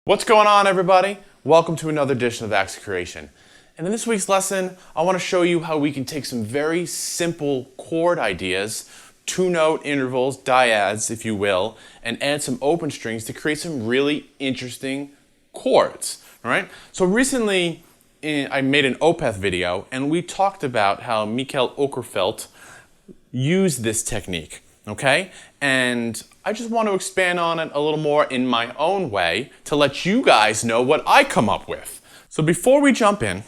What's going on, everybody? Welcome to another edition of Acts of Creation. And in this week's lesson, I want to show you how we can take some very simple chord ideas, two-note intervals, dyads, if you will, and add some open strings to create some really interesting chords. All right? So recently, I made an Opeth video, and we talked about how Michael Okerfeldt used this technique. Okay? And I just want to expand on it a little more in my own way to let you guys know what I come up with. So before we jump in,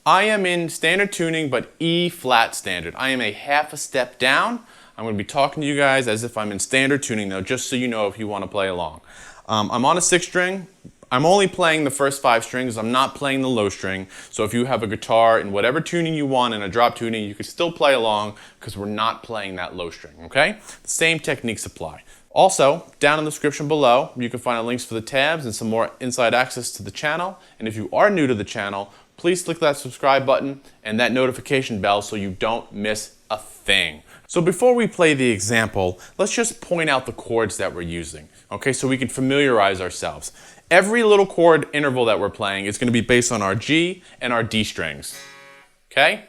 I am in standard tuning, but E flat standard. I am a half a step down. I'm going to be talking to you guys as if I'm in standard tuning though, just so you know if you want to play along. I'm on a 6 string. I'm only playing the first 5 strings. I'm not playing the low string. So if you have a guitar in whatever tuning you want in a drop tuning, you can still play along because we're not playing that low string, okay? The same techniques apply. Also, down in the description below, you can find links for the tabs and some more inside access to the channel. And if you are new to the channel, please click that subscribe button and that notification bell so you don't miss a thing. So before we play the example, let's just point out the chords that we're using, okay, so we can familiarize ourselves. Every little chord interval that we're playing is going to be based on our G and our D strings, okay?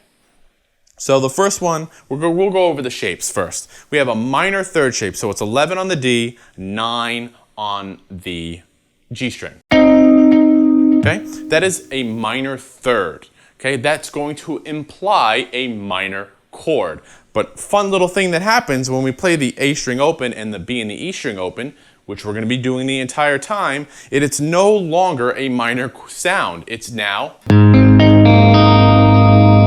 So the first one, we'll go over the shapes first. We have a minor third shape, so it's 11 on the D, 9 on the G string. Okay? That is a minor third. Okay? That's going to imply a minor chord. But fun little thing that happens when we play the A string open and the B and the E string open, which we're going to be doing the entire time, it's no longer a minor sound. It's now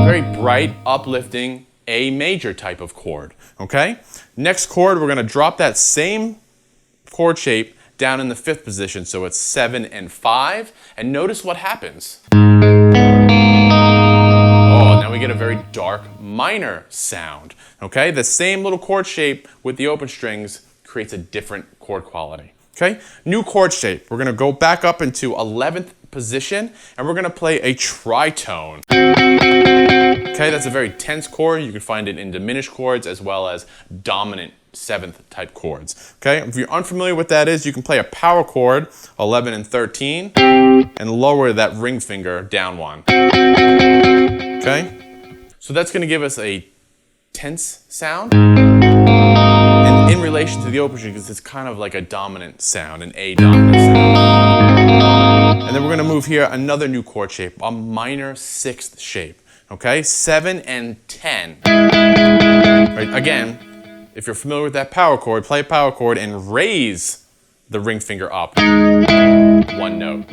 very bright, uplifting, A major type of chord, okay? Next chord, we're gonna drop that same chord shape down in the 5th position, so it's 7 and 5, and notice what happens. Oh, now we get a very dark minor sound, okay? The same little chord shape with the open strings creates a different chord quality, okay? New chord shape, we're gonna go back up into 11th position, and we're gonna play a tritone. Okay, that's a very tense chord. You can find it in diminished chords as well as dominant 7th type chords. Okay, if you're unfamiliar with that is, you can play a power chord, 11 and 13, and lower that ring finger down 1. Okay, so that's going to give us a tense sound. And in relation to the open strings, it's kind of like a dominant sound, an A dominant sound. And then we're going to move here another new chord shape, a minor 6th shape. Okay, 7 and 10. Right, again, if you're familiar with that power chord, play a power chord and raise the ring finger up 1 note.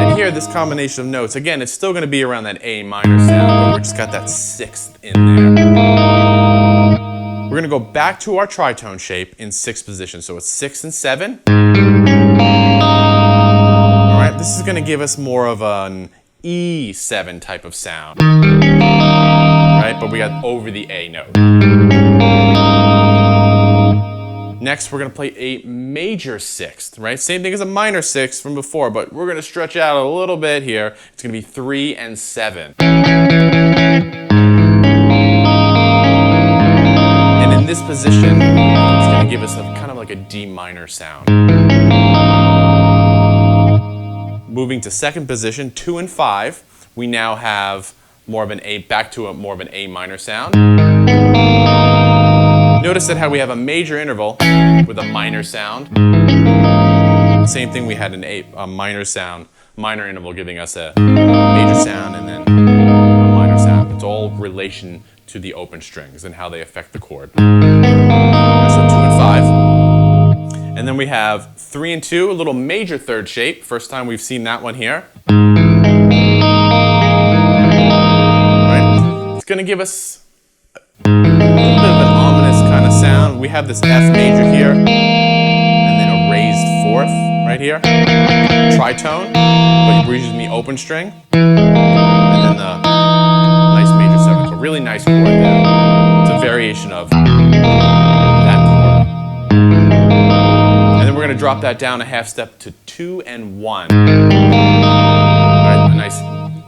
And here, this combination of notes, again, it's still going to be around that A minor sound, but we're just got that 6th in there. We're going to go back to our tritone shape in 6th position, so it's 6 and 7. All right, this is going to give us more of an E7 type of sound, right? But we got over the A note. Next, we're going to play a major 6th, right? Same thing as a minor 6th from before, but we're going to stretch out a little bit here. It's going to be 3 and 7. And in this position, it's going to give us a kind of like a D minor sound. Moving to 2nd position, 2 and 5, we now have more of an A, back to more of an A minor sound. Notice that how we have a major interval with a minor sound. Same thing, we had a minor sound, minor interval giving us a major sound and then a minor sound. It's all relation to the open strings and how they affect the chord. So 2 and 5. And then we have 3 and 2, a little major 3rd shape. First time we've seen that one here. Right. It's going to give us a little bit of an ominous kind of sound. We have this F major here, and then a raised 4th right here. Tritone, but we're using the open string. And then the nice major 7th chord. Really nice chord there. It's a variation of that chord. We're going to drop that down a half step to 2 and 1. Right, a nice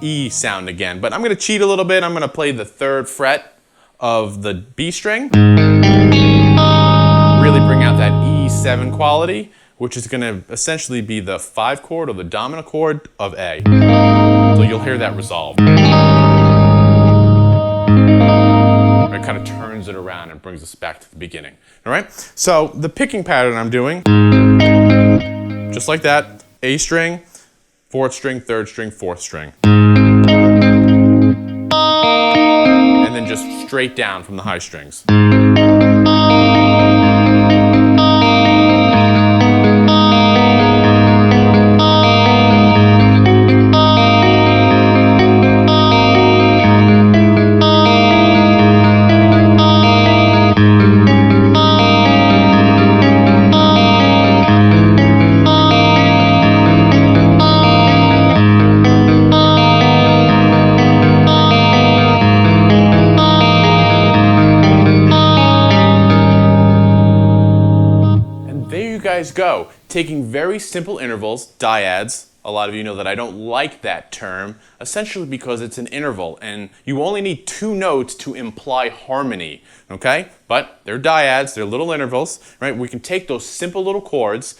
E sound again. But I'm going to cheat a little bit. I'm going to play the 3rd fret of the B string. Really bring out that E7 quality which is going to essentially be the 5 chord or the dominant chord of A. So you'll hear that resolve. It kind of turns it around and brings us back to the beginning. All right? So the picking pattern I'm doing, just like that, A string, 4th string, 3rd string, 4th string. And then just straight down from the high strings. Guys go, taking very simple intervals, dyads. A lot of you know that I don't like that term, essentially because it's an interval and you only need 2 notes to imply harmony, okay? But they're dyads, they're little intervals, right? We can take those simple little chords,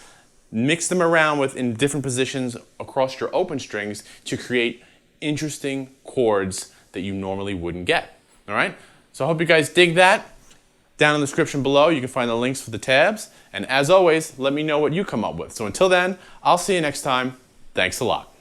mix them around in different positions across your open strings to create interesting chords that you normally wouldn't get, all right? So I hope you guys dig that. Down in the description below, you can find the links for the tabs. And as always, let me know what you come up with. So until then, I'll see you next time. Thanks a lot.